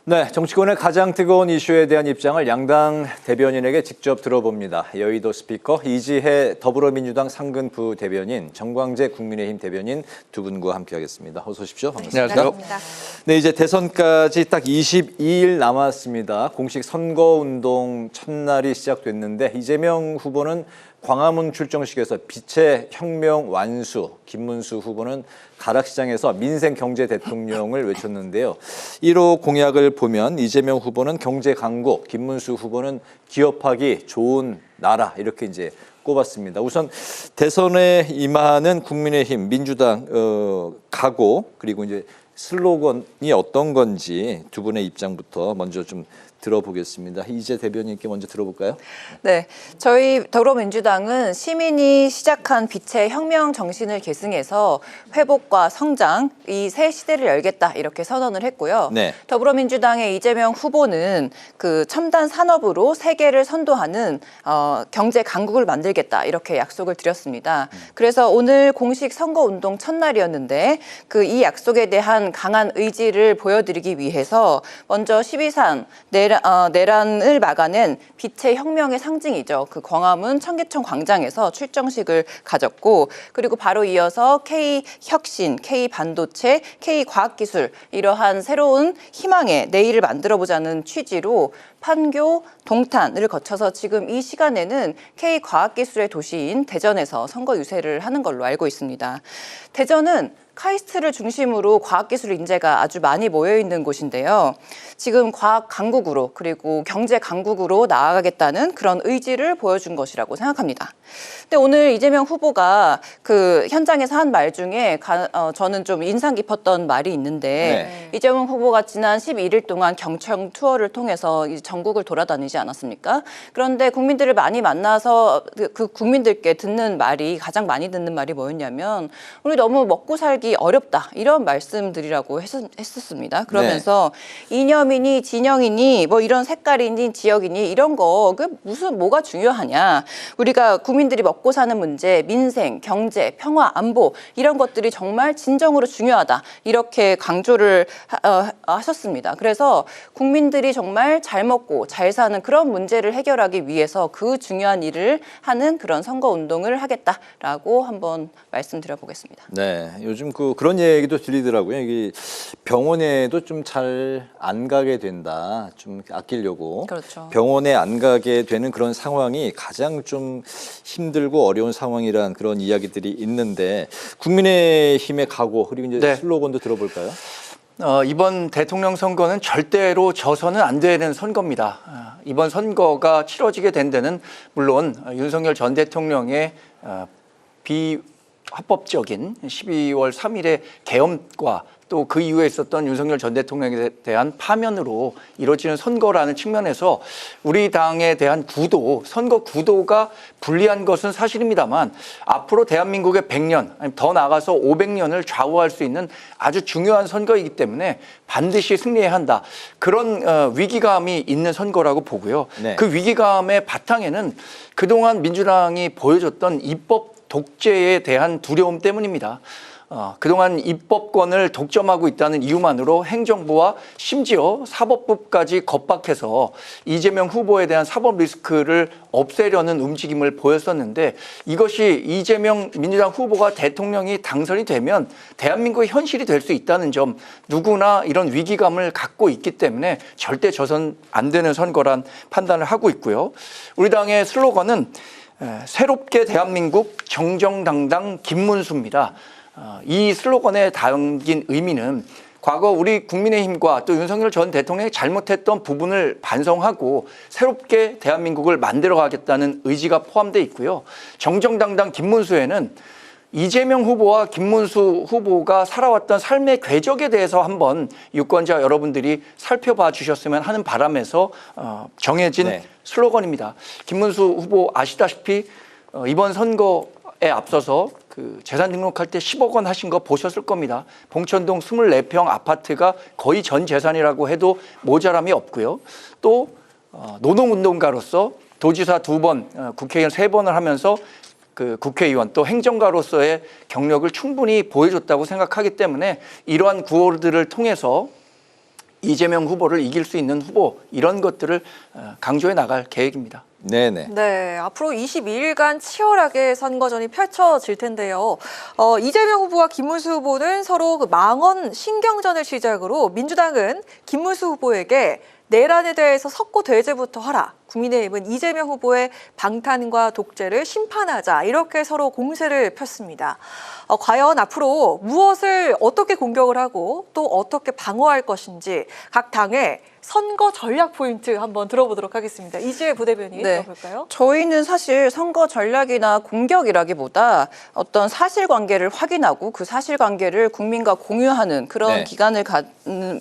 네, 정치권의 가장 뜨거운 이슈에 대한 입장을 양당 대변인에게 직접 들어봅니다. 여의도 스피커, 이지혜 더불어민주당 상근부 대변인, 정광재 국민의힘 대변인 두 분과 함께하겠습니다. 어서 오십시오. 반갑습니다. 반갑습니다. 네, 이제 대선까지 딱 22일 남았습니다. 공식 선거운동 첫날이 시작됐는데 이재명 후보는 광화문 출정식에서 빛의 혁명 완수, 김문수 후보는 가락시장에서 민생 경제 대통령을 외쳤는데요. 1호 공약을 보면 이재명 후보는 경제 강국, 김문수 후보는 기업하기 좋은 나라 이렇게 이제 꼽았습니다. 우선 대선에 임하는 국민의힘, 민주당 각오 그리고 이제 슬로건이 어떤 건지 두 분의 입장부터 먼저 좀 들어보겠습니다. 이재 대변인께 먼저 들어볼까요? 네, 저희 더불어민주당은 시민이 시작한 빛의 혁명 정신을 계승해서 회복과 성장, 이 새 시대를 열겠다 이렇게 선언을 했고요. 네. 더불어민주당의 이재명 후보는 그 첨단 산업으로 세계를 선도하는 경제 강국을 만들겠다 이렇게 약속을 드렸습니다. 그래서 오늘 공식 선거운동 첫날이었는데 그 이 약속에 대한 강한 의지를 보여드리기 위해서 먼저 12산 내란을 막아낸 빛의 혁명의 상징이죠. 그 광화문 청계천 광장에서 출정식을 가졌고, 그리고 바로 이어서 K혁신, K반도체, K과학기술 이러한 새로운 희망의 내일을 만들어보자는 취지로 판교, 동탄을 거쳐서 지금 이 시간에는 K과학기술의 도시인 대전에서 선거 유세를 하는 걸로 알고 있습니다. 대전은 카이스트를 중심으로 과학기술 인재가 아주 많이 모여있는 곳인데요. 지금 과학 강국으로 그리고 경제 강국으로 나아가겠다는 그런 의지를 보여준 것이라고 생각합니다. 근데 오늘 이재명 후보가 그 현장에서 한 말 중에 저는 좀 인상 깊었던 말이 있는데 이재명 후보가 지난 11일 동안 경청 투어를 통해서 전국을 돌아다니지 않았습니까? 그런데 국민들을 많이 만나서 그 국민들께 듣는 말이 가장 많이 듣는 말이 뭐였냐면 우리 너무 먹고 살기 어렵다 이런 말씀들이라고 했었습니다. 그러면서 이념이니 진영이니 뭐 이런 색깔이니 지역이니 이런 거 뭐가 중요하냐. 우리가 국민들이 먹고 사는 문제, 민생, 경제, 평화, 안보 이런 것들이 정말 진정으로 중요하다. 이렇게 강조를 하셨습니다. 그래서 국민들이 정말 잘 먹고 잘 사는 그런 문제를 해결하기 위해서 그 중요한 일을 하는 그런 선거운동을 하겠다라고 한번 말씀드려보겠습니다. 네, 요즘 그런 얘기도 들리더라고요. 이게 병원에도 좀 잘 안 가게 된다. 좀 아끼려고. 그렇죠. 병원에 안 가게 되는 그런 상황이 가장 좀 힘들고 어려운 상황이란 그런 이야기들이 있는데 국민의힘의 각오 그리고 이제 슬로건도 들어볼까요? 이번 대통령 선거는 절대로 져서는 안 되는 선거입니다. 이번 선거가 치러지게 된 데는 물론 윤석열 전 대통령의 비합법적인 12월 3일의 계엄과 또 그 이후에 있었던 윤석열 전 대통령에 대한 파면으로 이루어지는 선거라는 측면에서 우리 당에 대한 선거 구도가 불리한 것은 사실입니다만 앞으로 대한민국의 100년, 아니면 더 나아가서 500년을 좌우할 수 있는 아주 중요한 선거이기 때문에 반드시 승리해야 한다. 그런 위기감이 있는 선거라고 보고요. 네. 그 위기감의 바탕에는 그동안 민주당이 보여줬던 입법 독재에 대한 두려움 때문입니다. 그동안 입법권을 독점하고 있다는 이유만으로 행정부와 심지어 사법부까지 겁박해서 이재명 후보에 대한 사법 리스크를 없애려는 움직임을 보였었는데 이것이 이재명 민주당 후보가 대통령이 당선이 되면 대한민국의 현실이 될 수 있다는 점 누구나 이런 위기감을 갖고 있기 때문에 절대 져선 안 되는 선거란 판단을 하고 있고요. 우리 당의 슬로건은 새롭게 대한민국 정정당당 김문수입니다. 이 슬로건에 담긴 의미는 과거 우리 국민의힘과 또 윤석열 전 대통령이 잘못했던 부분을 반성하고 새롭게 대한민국을 만들어가겠다는 의지가 포함되어 있고요. 정정당당 김문수에는 이재명 후보와 김문수 후보가 살아왔던 삶의 궤적에 대해서 한번 유권자 여러분들이 살펴봐 주셨으면 하는 바람에서 정해진 슬로건입니다. 김문수 후보 아시다시피 이번 선거에 앞서서 그 재산 등록할 때 10억 원 하신 거 보셨을 겁니다. 봉천동 24평 아파트가 거의 전 재산이라고 해도 모자람이 없고요. 또 노동운동가로서 도지사 2번, 국회의원 3번을 하면서 그 국회의원 또 행정가로서의 경력을 충분히 보여줬다고 생각하기 때문에 이러한 구호들을 통해서 이재명 후보를 이길 수 있는 후보 이런 것들을 강조해 나갈 계획입니다. 네네. 네, 앞으로 22일간 치열하게 선거전이 펼쳐질 텐데요. 이재명 후보와 김문수 후보는 서로 그 망언 신경전을 시작으로 민주당은 김문수 후보에게 내란에 대해서 석고 대죄부터 하라. 국민의힘은 이재명 후보의 방탄과 독재를 심판하자. 이렇게 서로 공세를 폈습니다. 과연 앞으로 무엇을 어떻게 공격을 하고 또 어떻게 방어할 것인지 각 당의 선거 전략 포인트 한번 들어보도록 하겠습니다. 이지혜 부대변인 네. 들어볼까요? 저희는 사실 선거 전략이나 공격이라기보다 어떤 사실관계를 확인하고 그 사실관계를 국민과 공유하는 그런 네. 기간을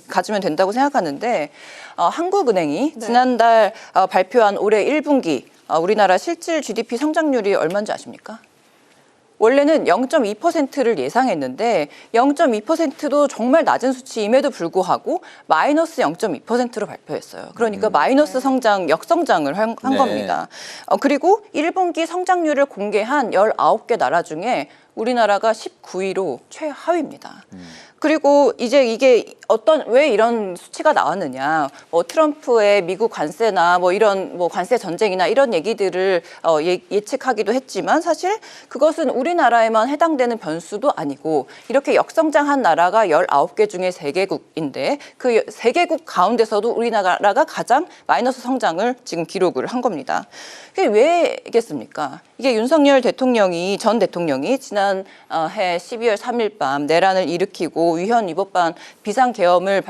가지면 된다고 생각하는데 한국은행이 네. 지난달 발표한 올해 1분기 우리나라 실질 GDP 성장률이 얼마인지 아십니까? 원래는 0.2%를 예상했는데 0.2%도 정말 낮은 수치임에도 불구하고 마이너스 0.2%로 발표했어요. 그러니까 마이너스 성장, 역성장을 한 네. 겁니다. 그리고 1분기 성장률을 공개한 19개 나라 중에 우리나라가 19위로 최하위입니다. 그리고 이제 이게 왜 이런 수치가 나왔느냐? 뭐 트럼프의 미국 관세나 뭐 이런 뭐 관세 전쟁이나 이런 얘기들을 예측하기도 했지만 사실 그것은 우리나라에만 해당되는 변수도 아니고 이렇게 역성장한 나라가 19개 중에 3개국인데 그 3개국 가운데서도 우리나라가 가장 마이너스 성장을 지금 기록을 한 겁니다. 그게 왜겠습니까? 이게 윤석열 전 대통령이 지난 해 12월 3일 밤 내란을 일으키고 위헌 위법한 비상계엄을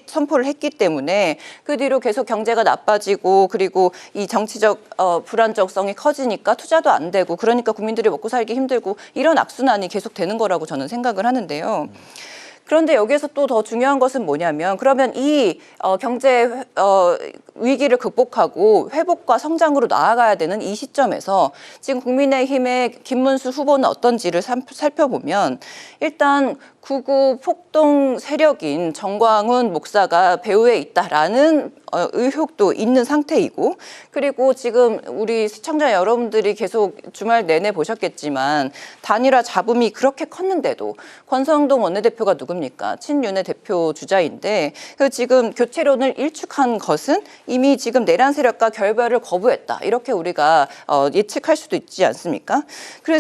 선포를 했기 때문에 그 뒤로 계속 경제가 나빠지고 그리고 이 정치적 불안정성이 커지니까 투자도 안 되고 그러니까 국민들이 먹고 살기 힘들고 이런 악순환이 계속 되는 거라고 저는 생각을 하는데요. 그런데 여기에서 또 더 중요한 것은 뭐냐면 그러면 이 경제 위기를 극복하고 회복과 성장으로 나아가야 되는 이 시점에서 지금 국민의힘의 김문수 후보는 어떤지를 살펴보면 일단 구구 폭동 세력인 정광훈 목사가 배후에 있다라는 의혹도 있는 상태이고 그리고 지금 우리 시청자 여러분들이 계속 주말 내내 보셨겠지만 단일화 잡음이 그렇게 컸는데도 권성동 원내대표가 누굽니까? 친윤의 대표 주자인데 지금 교체론을 일축한 것은 이미 지금 내란 세력과 결별을 거부했다. 이렇게 우리가 예측할 수도 있지 않습니까?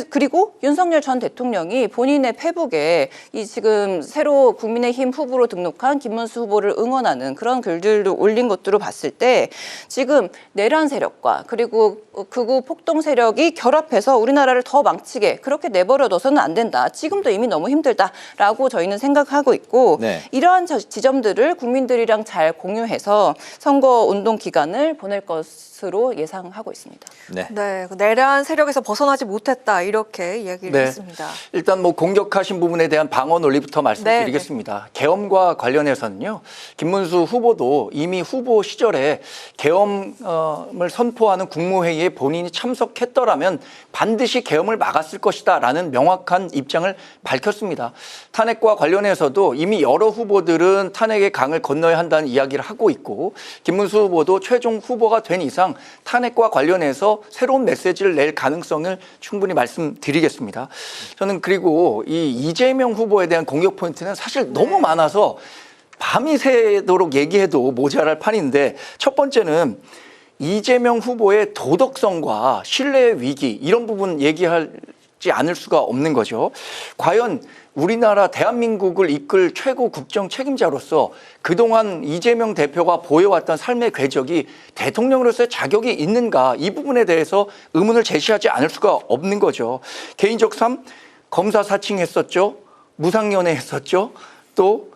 그리고 윤석열 전 대통령이 본인의 페북에 이 지금 새로 국민의힘 후보로 등록한 김문수 후보를 응원하는 그런 글들도 올린 것으로 봤을 때 지금 내란 세력과 그리고 극우 폭동 세력이 결합해서 우리나라를 더 망치게 그렇게 내버려둬서는 안 된다. 지금도 이미 너무 힘들다라고 저희는 생각하고 있고 네. 이러한 지점들을 국민들이랑 잘 공유해서 선거 운동 기간을 보낼 것으로 예상하고 있습니다. 네. 네, 그 내란 세력에서 벗어나지 못했다 이렇게 이야기를 네. 했습니다. 일단 뭐 공격하신 부분에 대한 방어 논리부터 말씀드리겠습니다. 계엄과 관련해서는요. 김문수 후보도 이미 후보 시절에 계엄을 선포하는 국무회의에 본인이 참석했더라면 반드시 계엄을 막았을 것이다라는 명확한 입장을 밝혔습니다. 탄핵과 관련해서도 이미 여러 후보들은 탄핵의 강을 건너야 한다는 이야기를 하고 있고 김문수 후보도 최종 후보가 된 이상 탄핵과 관련해서 새로운 메시지를 낼 가능성을 충분히 말씀드리겠습니다. 저는 그리고 이 이재명 후보에 대한 공격 포인트는 사실 너무 많아서 밤이 새도록 얘기해도 모자랄 판인데 첫 번째는 이재명 후보의 도덕성과 신뢰의 위기 이런 부분 얘기하지 않을 수가 없는 거죠. 과연 우리나라 대한민국을 이끌 최고 국정 책임자로서 그동안 이재명 대표가 보여왔던 삶의 궤적이 대통령으로서의 자격이 있는가 이 부분에 대해서 의문을 제시하지 않을 수가 없는 거죠. 개인적 삶 검사 사칭했었죠. 무상연애 했었죠. 또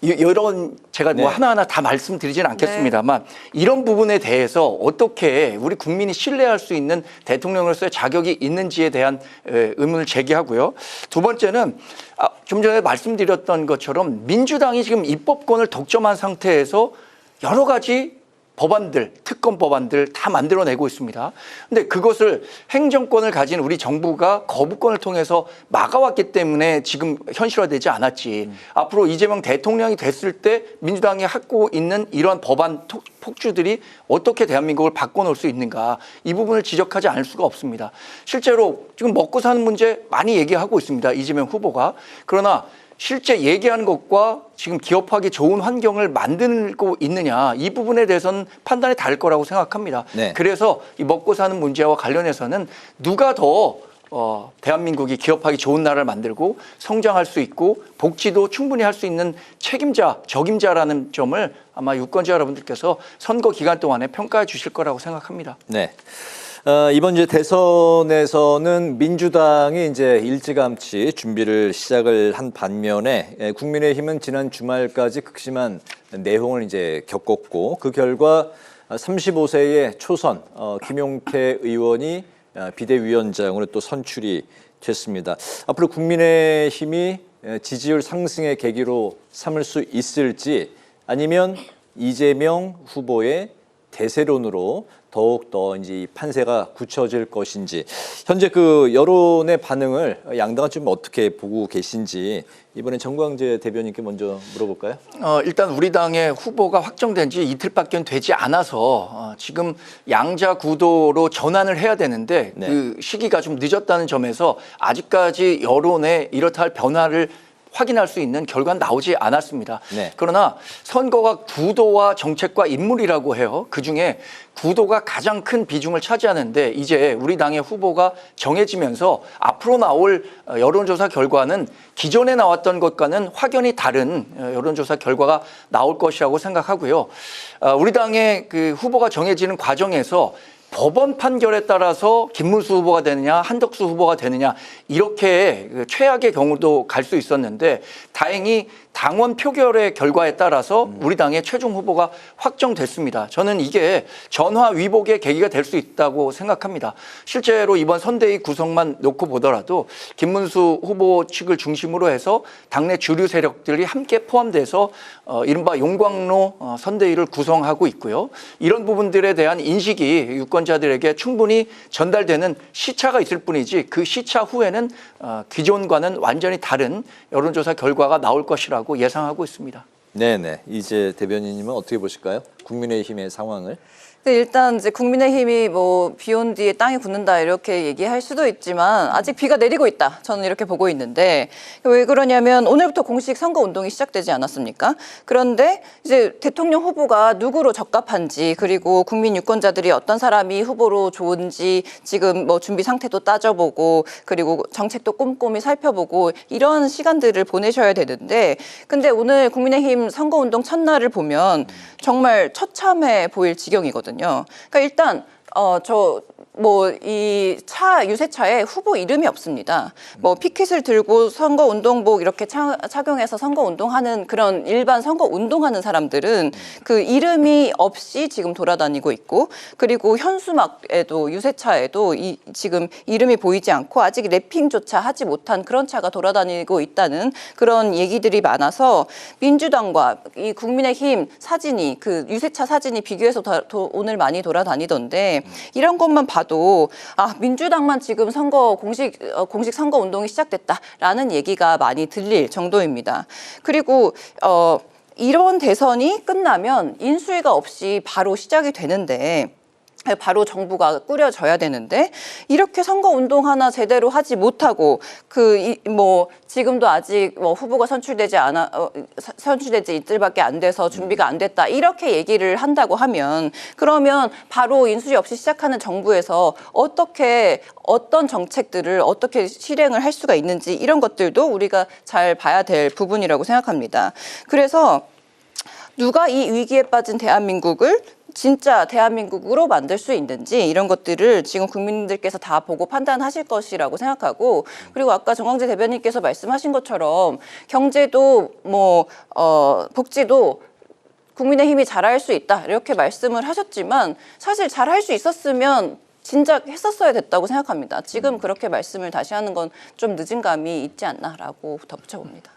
이런 제가 뭐 네. 하나하나 다 말씀드리지는 않겠습니다만 이런 부분에 대해서 어떻게 우리 국민이 신뢰할 수 있는 대통령으로서의 자격이 있는지에 대한 의문을 제기하고요. 두 번째는 좀 전에 말씀드렸던 것처럼 민주당이 지금 입법권을 독점한 상태에서 여러 가지 법안들, 특검 법안들 다 만들어내고 있습니다. 근데 그것을 행정권을 가진 우리 정부가 거부권을 통해서 막아왔기 때문에 지금 현실화되지 않았지. 앞으로 이재명 대통령이 됐을 때 민주당이 갖고 있는 이러한 법안 폭주들이 어떻게 대한민국을 바꿔놓을 수 있는가. 이 부분을 지적하지 않을 수가 없습니다. 실제로 지금 먹고 사는 문제 많이 얘기하고 있습니다. 이재명 후보가. 그러나 실제 얘기하는 것과 지금 기업하기 좋은 환경을 만들고 있느냐, 이 부분에 대해서는 판단이 다를 거라고 생각합니다. 네. 그래서 이 먹고 사는 문제와 관련해서는 누가 더 대한민국이 기업하기 좋은 나라를 만들고 성장할 수 있고 복지도 충분히 할 수 있는 책임자, 적임자라는 점을 아마 유권자 여러분들께서 선거 기간 동안에 평가해 주실 거라고 생각합니다. 네. 이번 이제 대선에서는 민주당이 이제 일찌감치 준비를 시작을 한 반면에 국민의힘은 지난 주말까지 극심한 내홍을 이제 겪었고 그 결과 35세의 초선 김용태 의원이 비대위원장으로 또 선출이 됐습니다. 앞으로 국민의힘이 지지율 상승의 계기로 삼을 수 있을지 아니면 이재명 후보의 대세론으로 더욱 더 이제 이 판세가 굳혀질 것인지 현재 그 여론의 반응을 양당은 좀 어떻게 보고 계신지 이번엔 정광재 대변인께 먼저 물어볼까요? 일단 우리 당의 후보가 확정된 지 이틀밖에 되지 않아서 지금 양자 구도로 전환을 해야 되는데 네. 그 시기가 좀 늦었다는 점에서 아직까지 여론에 이렇다 할 변화를 확인할 수 있는 결과는 나오지 않았습니다. 네. 그러나 선거가 구도와 정책과 인물이라고 해요. 그중에 구도가 가장 큰 비중을 차지하는데 이제 우리 당의 후보가 정해지면서 앞으로 나올 여론조사 결과는 기존에 나왔던 것과는 확연히 다른 여론조사 결과가 나올 것이라고 생각하고요. 우리 당의 그 후보가 정해지는 과정에서 법원 판결에 따라서 김문수 후보가 되느냐 한덕수 후보가 되느냐 이렇게 최악의 경우도 갈 수 있었는데 다행히 당원 표결의 결과에 따라서 우리 당의 최종 후보가 확정됐습니다. 저는 이게 전화 위복의 계기가 될 수 있다고 생각합니다. 실제로 이번 선대위 구성만 놓고 보더라도 김문수 후보 측을 중심으로 해서 당내 주류 세력들이 함께 포함돼서 이른바 용광로 선대위를 구성하고 있고요. 이런 부분들에 대한 인식이 유권자들에게 충분히 전달되는 시차가 있을 뿐이지 그 시차 후에는 기존과는 완전히 다른 여론조사 결과가 나올 것이라고 예상하고 있습니다. 네네. 이제 대변인님은 어떻게 보실까요? 국민의힘의 상황을. 일단 이제 국민의힘이 뭐 비 온 뒤에 땅이 굳는다 이렇게 얘기할 수도 있지만 아직 비가 내리고 있다. 저는 이렇게 보고 있는데 왜 그러냐면 오늘부터 공식 선거 운동이 시작되지 않았습니까? 그런데 이제 대통령 후보가 누구로 적합한지 그리고 국민 유권자들이 어떤 사람이 후보로 좋은지 지금 뭐 준비 상태도 따져보고 그리고 정책도 꼼꼼히 살펴보고 이런 시간들을 보내셔야 되는데 근데 오늘 국민의힘 선거 운동 첫날을 보면 정말 처참해 보일 지경이거든요. 그러니까 일단 이 유세차에 후보 이름이 없습니다. 뭐 피켓을 들고 선거 운동복 이렇게 착용해서 선거 운동하는 그런 일반 선거 운동하는 사람들은 그 이름이 없이 지금 돌아다니고 있고 그리고 현수막에도 유세차에도 지금 이름이 보이지 않고 아직 랩핑조차 하지 못한 그런 차가 돌아다니고 있다는 그런 얘기들이 많아서 민주당과 이 국민의힘 사진이 그 유세차 사진이 비교해서 오늘 많이 돌아다니던데 이런 것만 봐도 민주당만 지금 공식 선거 운동이 시작됐다라는 얘기가 많이 들릴 정도입니다. 그리고 이런 대선이 끝나면 인수위가 없이 바로 시작이 되는데 바로 정부가 꾸려져야 되는데 이렇게 선거 운동 하나 제대로 하지 못하고 지금도 아직 후보가 선출되지 이틀밖에 안 돼서 준비가 안 됐다 이렇게 얘기를 한다고 하면 그러면 바로 인수위 없이 시작하는 정부에서 어떤 정책들을 어떻게 실행을 할 수가 있는지 이런 것들도 우리가 잘 봐야 될 부분이라고 생각합니다. 그래서 누가 이 위기에 빠진 대한민국을 진짜 대한민국으로 만들 수 있는지 이런 것들을 지금 국민들께서 다 보고 판단하실 것이라고 생각하고 그리고 아까 정광재 대변인께서 말씀하신 것처럼 경제도 복지도 국민의힘이 잘할 수 있다 이렇게 말씀을 하셨지만 사실 잘할 수 있었으면 진작 했었어야 됐다고 생각합니다. 지금 그렇게 말씀을 다시 하는 건 좀 늦은 감이 있지 않나라고 덧붙여봅니다.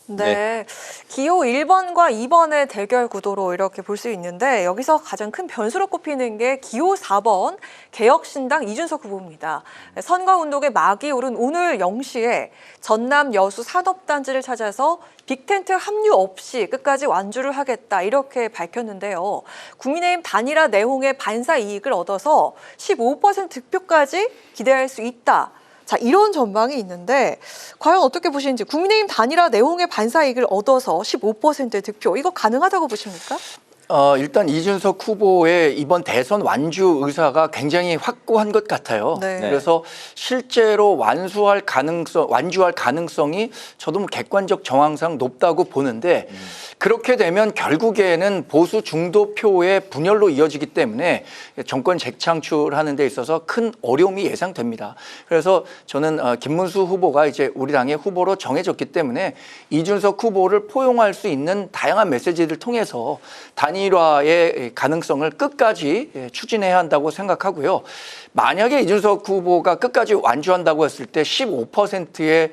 네. 기호 1번과 2번의 대결 구도로 이렇게 볼 수 있는데 여기서 가장 큰 변수로 꼽히는 게 기호 4번 개혁신당 이준석 후보입니다. 선거운동의 막이 오른 오늘 0시에 전남 여수 산업단지를 찾아서 빅텐트 합류 없이 끝까지 완주를 하겠다 이렇게 밝혔는데요. 국민의힘 단일화 내홍의 반사 이익을 얻어서 15% 득표까지 기대할 수 있다. 자, 이런 전망이 있는데 과연 어떻게 보시는지 국민의힘 단일화 내홍의 반사이익을 얻어서 15%의 득표 이거 가능하다고 보십니까? 일단 이준석 후보의 이번 대선 완주 의사가 굉장히 확고한 것 같아요. 네. 그래서 실제로 완주할 가능성이 저도 뭐 객관적 정황상 높다고 보는데 그렇게 되면 결국에는 보수 중도표의 분열로 이어지기 때문에 정권 재창출하는 데 있어서 큰 어려움이 예상됩니다. 그래서 저는 김문수 후보가 이제 우리 당의 후보로 정해졌기 때문에 이준석 후보를 포용할 수 있는 다양한 메시지를 통해서 단일화의 가능성을 끝까지 추진해야 한다고 생각하고요. 만약에 이준석 후보가 끝까지 완주한다고 했을 때 15%의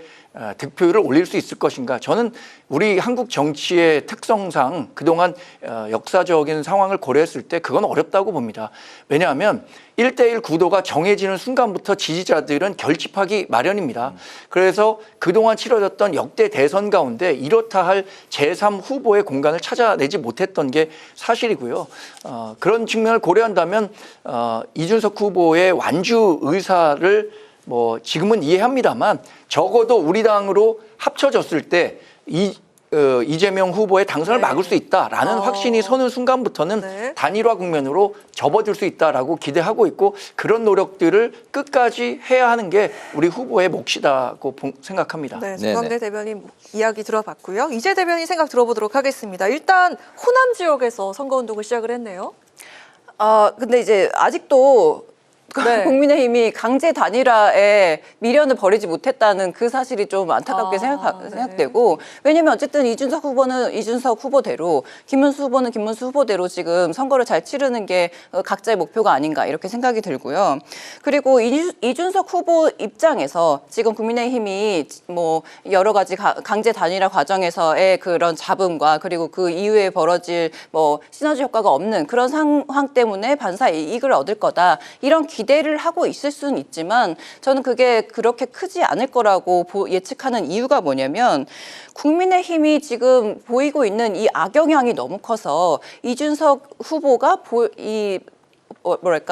득표율을 올릴 수 있을 것인가? 저는 우리 한국 정치의 특성상 그동안 역사적인 상황을 고려했을 때 그건 어렵다고 봅니다. 왜냐하면 1대1 구도가 정해지는 순간부터 지지자들은 결집하기 마련입니다. 그래서 그동안 치러졌던 역대 대선 가운데 이렇다 할 제3후보의 공간을 찾아내지 못했던 게 사실이고요. 그런 측면을 고려한다면 이준석 후보의 완주 의사를 뭐 지금은 이해합니다만 적어도 우리 당으로 합쳐졌을 때 이재명 후보의 당선을 네. 막을 수 있다라는 확신이 서는 순간부터는 네. 단일화 국면으로 접어들 수 있다라고 기대하고 있고 그런 노력들을 끝까지 해야 하는 게 우리 후보의 몫이라고 생각합니다. 네, 네네. 조광대 대변인 이야기 들어봤고요. 이재 대변인 생각 들어보도록 하겠습니다. 일단 호남 지역에서 선거운동을 시작을 했네요. 근데 이제 아직도 네. 국민의힘이 강제 단일화에 미련을 버리지 못했다는 그 사실이 좀 안타깝게 네. 생각되고 왜냐면 어쨌든 이준석 후보는 이준석 후보대로 김문수 후보는 김문수 후보대로 지금 선거를 잘 치르는 게 각자의 목표가 아닌가 이렇게 생각이 들고요. 그리고 이준석 후보 입장에서 지금 국민의힘이 뭐 여러 가지 강제 단일화 과정에서의 그런 잡음과 그리고 그 이후에 벌어질 뭐 시너지 효과가 없는 그런 상황 때문에 반사 이익을 얻을 거다 이런 기대를 하고 있을 수는 있지만 저는 그게 그렇게 크지 않을 거라고 예측하는 이유가 뭐냐면 국민의힘이 지금 보이고 있는 이 악영향이 너무 커서 이준석 후보가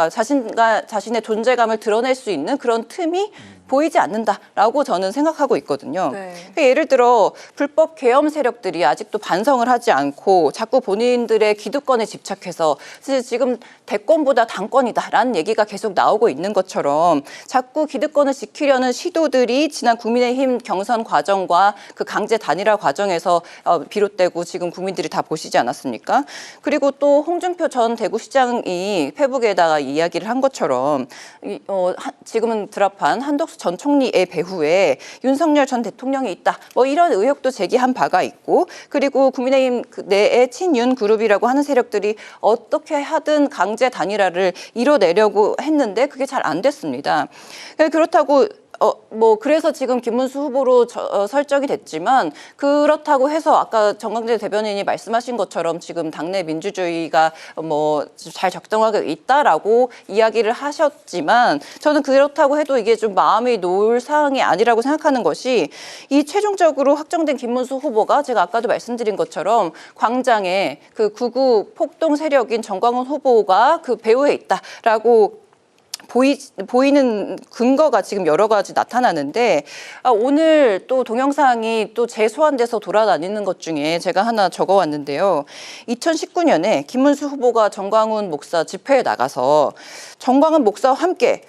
자신의 존재감을 드러낼 수 있는 그런 틈이 보이지 않는다라고 저는 생각하고 있거든요. 네. 그러니까 예를 들어 불법 계엄 세력들이 아직도 반성을 하지 않고 자꾸 본인들의 기득권에 집착해서 지금 대권보다 당권이다라는 얘기가 계속 나오고 있는 것처럼 자꾸 기득권을 지키려는 시도들이 지난 국민의힘 경선 과정과 그 강제 단일화 과정에서 비롯되고 지금 국민들이 다 보시지 않았습니까? 그리고 또 홍준표 전 대구시장이 페북에다가 이야기를 한 것처럼 지금은 드랍한 한덕수 전 총리의 배후에 윤석열 전 대통령이 있다. 뭐 이런 의혹도 제기한 바가 있고 그리고 국민의힘 내에 친윤 그룹이라고 하는 세력들이 어떻게 하든 강제 단일화를 이뤄내려고 했는데 그게 잘 안 됐습니다. 그렇다고 그래서 지금 김문수 후보로 설정이 됐지만 그렇다고 해서 아까 정광재 대변인이 말씀하신 것처럼 지금 당내 민주주의가 잘 적정하게 있다라고 이야기를 하셨지만 저는 그렇다고 해도 이게 좀 마음이 놓을 사항이 아니라고 생각하는 것이 이 최종적으로 확정된 김문수 후보가 제가 아까도 말씀드린 것처럼 광장에 그 극우 폭동 세력인 정광훈 후보가 그 배후에 있다라고 보이는 근거가 지금 여러 가지 나타나는데 오늘 또 동영상이 또 재소환돼서 돌아다니는 것 중에 제가 하나 적어왔는데요. 2019년에 김문수 후보가 정광훈 목사 집회에 나가서 정광훈 목사와 함께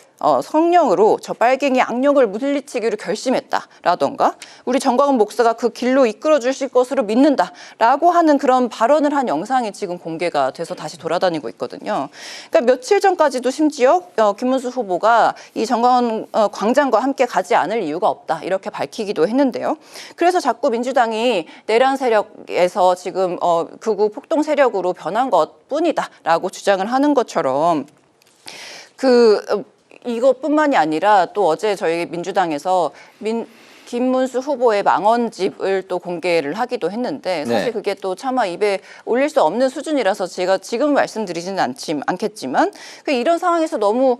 성령으로 저 빨갱이 악령을 물리치기로 결심했다라던가 우리 정광훈 목사가 그 길로 이끌어 주실 것으로 믿는다라고 하는 그런 발언을 한 영상이 지금 공개가 돼서 다시 돌아다니고 있거든요. 그러니까 며칠 전까지도 심지어 김문수 후보가 이 정광훈 광장과 함께 가지 않을 이유가 없다 이렇게 밝히기도 했는데요. 그래서 자꾸 민주당이 내란 세력에서 지금 극우 폭동 세력으로 변한 것뿐이다라고 주장을 하는 것처럼 이것뿐만이 아니라 또 어제 저희 민주당에서 김문수 후보의 망언집을 또 공개를 하기도 했는데 사실 네. 그게 또 차마 입에 올릴 수 없는 수준이라서 제가 지금 말씀드리지는 않겠지만 이런 상황에서 너무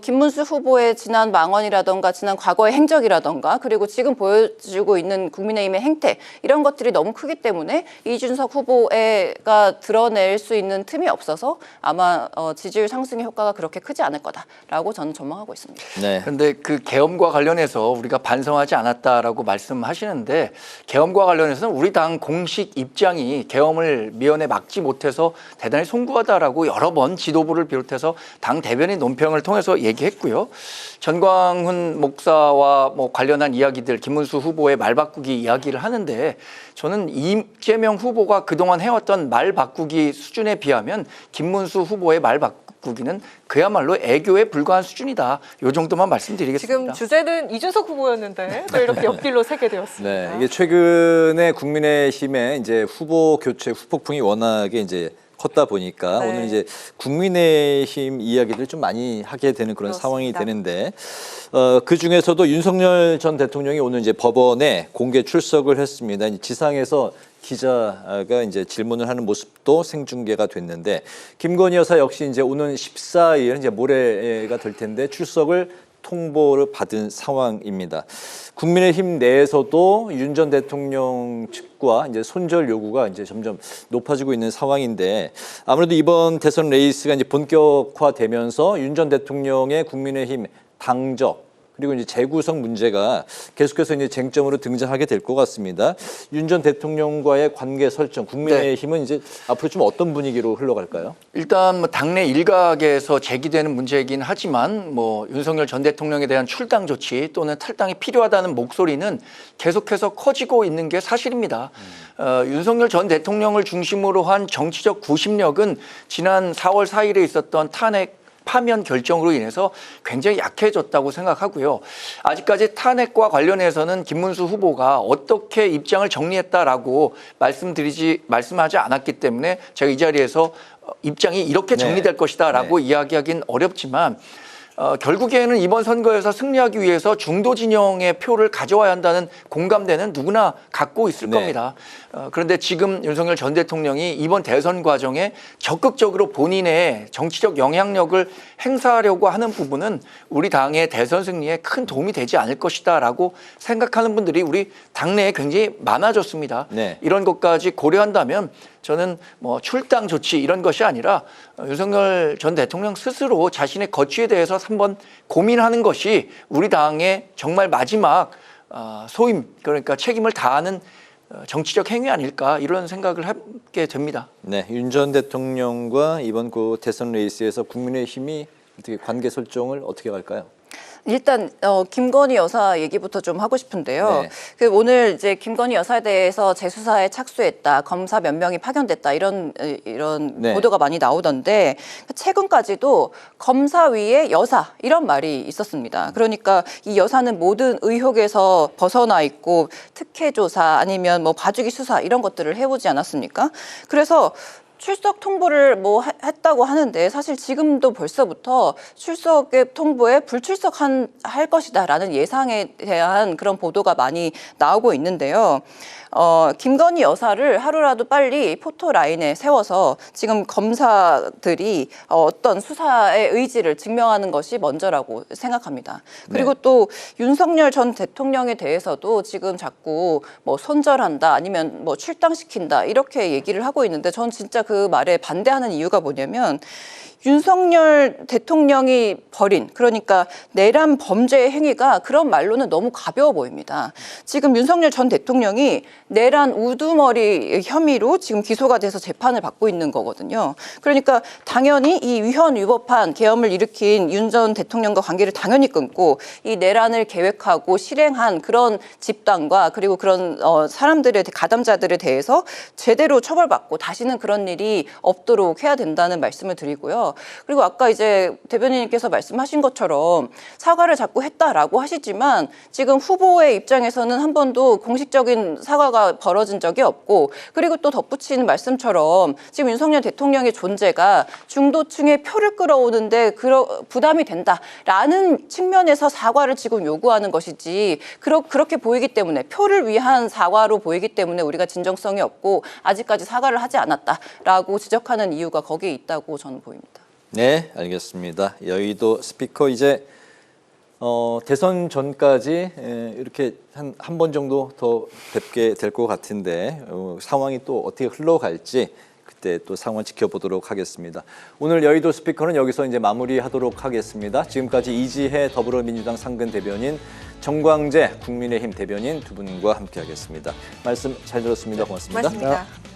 김문수 후보의 지난 망언이라던가 지난 과거의 행적이라던가 그리고 지금 보여주고 있는 국민의힘의 행태 이런 것들이 너무 크기 때문에 이준석 후보가 드러낼 수 있는 틈이 없어서 아마 지지율 상승의 효과가 그렇게 크지 않을 거다라고 저는 전망하고 있습니다. 네. 그런데 그 계엄과 관련해서 우리가 반성하지 않았다라고 말씀하시는데 계엄과 관련해서는 우리 당 공식 입장이 계엄을 미연에 막지 못해서 대단히 송구하다라고 여러 번 지도부를 비롯해서 당 대변인 논평을 통해서 얘기했고요. 전광훈 목사와 뭐 관련한 이야기들 김문수 후보의 말 바꾸기 이야기를 하는데 저는 이재명 후보가 그동안 해왔던 말 바꾸기 수준에 비하면 김문수 후보의 말 바꾸기는 그야말로 애교에 불과한 수준이다. 이 정도만 말씀드리겠습니다. 지금 주제는 이준석 후보였는데 또 이렇게 옆길로 새게 되었습니다. 네, 이게 최근에 국민의힘의 이제 후보 교체 후폭풍이 워낙에 이제 컸다 보니까 네. 오늘 이제 국민의힘 이야기를 좀 많이 하게 되는 그런 그렇습니다. 상황이 되는데 그 중에서도 윤석열 전 대통령이 오늘 이제 법원에 공개 출석을 했습니다. 이제 지상에서 기자가 이제 질문을 하는 모습도 생중계가 됐는데 김건희 여사 역시 이제 오는 14일 이제 모레가 될 텐데 출석을 통보를 받은 상황입니다. 국민의힘 내에서도 윤 전 대통령 측과 이제 손절 요구가 이제 점점 높아지고 있는 상황인데 아무래도 이번 대선 레이스가 이제 본격화되면서 윤 전 대통령의 국민의힘 당적 그리고 이제 재구성 문제가 계속해서 이제 쟁점으로 등장하게 될 것 같습니다. 윤 전 대통령과의 관계 설정, 국민의힘은 이제 앞으로 좀 어떤 분위기로 흘러갈까요? 일단 뭐 당내 일각에서 제기되는 문제이긴 하지만 뭐 윤석열 전 대통령에 대한 출당 조치 또는 탈당이 필요하다는 목소리는 계속해서 커지고 있는 게 사실입니다. 윤석열 전 대통령을 중심으로 한 정치적 구심력은 지난 4월 4일에 있었던 탄핵 파면 결정으로 인해서 굉장히 약해졌다고 생각하고요. 아직까지 탄핵과 관련해서는 김문수 후보가 어떻게 입장을 정리했다라고 말씀하지 않았기 때문에 제가 이 자리에서 입장이 이렇게 정리될 것이다라고 이야기하기는 어렵지만 결국에는 이번 선거에서 승리하기 위해서 중도 진영의 표를 가져와야 한다는 공감대는 누구나 갖고 있을 겁니다. 그런데 지금 윤석열 전 대통령이 이번 대선 과정에 적극적으로 본인의 정치적 영향력을 행사하려고 하는 부분은 우리 당의 대선 승리에 큰 도움이 되지 않을 것이다라고 생각하는 분들이 우리 당내에 굉장히 많아졌습니다. 네. 이런 것까지 고려한다면 저는 뭐 출당 조치 이런 것이 아니라 윤석열 전 대통령 스스로 자신의 거취에 대해서 한번 고민하는 것이 우리 당의 정말 마지막 소임 그러니까 책임을 다하는 정치적 행위 아닐까 이런 생각을 하게 됩니다. 네, 윤 전 대통령과 이번 그 대선 레이스에서 국민의힘이 어떻게 관계 설정을 어떻게 갈까요? 일단 김건희 여사 얘기부터 좀 하고 싶은데요. 네. 그 오늘 이제 김건희 여사에 대해서 재수사에 착수했다, 검사 몇 명이 파견됐다 이런 네. 보도가 많이 나오던데 최근까지도 검사위의 여사 이런 말이 있었습니다. 그러니까 이 여사는 모든 의혹에서 벗어나 있고 특혜 조사 아니면 뭐 봐주기 수사 이런 것들을 해오지 않았습니까? 그래서 출석 통보를 뭐 했다고 하는데 사실 지금도 벌써부터 출석의 통보에 할 것이다라는 예상에 대한 그런 보도가 많이 나오고 있는데요. 김건희 여사를 하루라도 빨리 포토라인에 세워서 지금 검사들이 어떤 수사의 의지를 증명하는 것이 먼저라고 생각합니다. 그리고 또 윤석열 전 대통령에 대해서도 지금 자꾸 뭐 손절한다 아니면 뭐 출당시킨다 이렇게 얘기를 하고 있는데 전 진짜 그 말에 반대하는 이유가 뭐냐면 윤석열 대통령이 벌인 그러니까 내란 범죄의 행위가 그런 말로는 너무 가벼워 보입니다. 지금 윤석열 전 대통령이 내란 우두머리 혐의로 지금 기소가 돼서 재판을 받고 있는 거거든요. 그러니까 당연히 이 위헌 위법한 계엄을 일으킨 윤 전 대통령과 관계를 당연히 끊고 이 내란을 계획하고 실행한 그런 집단과 그리고 그런 사람들의 가담자들에 대해서 제대로 처벌받고 다시는 그런 일이 없도록 해야 된다는 말씀을 드리고요. 그리고 아까 이제 대변인님께서 말씀하신 것처럼 사과를 자꾸 했다라고 하시지만 지금 후보의 입장에서는 한 번도 공식적인 사과가 벌어진 적이 없고, 그리고 또 덧붙이는 말씀처럼 지금 윤석열 대통령의 존재가 중도층의 표를 끌어오는데 부담이 된다라는 측면에서 사과를 지금 요구하는 것이지, 그렇게 보이기 때문에, 표를 위한 사과로 보이기 때문에 우리가 진정성이 없고 아직까지 사과를 하지 않았다라고 지적하는 이유가 거기에 있다고 저는 보입니다. 네, 알겠습니다. 여의도 스피커 이제 대선 전까지 이렇게 한 번 정도 더 뵙게 될 것 같은데 상황이 또 어떻게 흘러갈지 그때 또 상황 지켜보도록 하겠습니다. 오늘 여의도 스피커는 여기서 이제 마무리하도록 하겠습니다. 지금까지 이지혜 더불어민주당 상근 대변인, 정광재 국민의힘 대변인 두 분과 함께하겠습니다. 말씀 잘 들었습니다. 고맙습니다. 고맙습니다.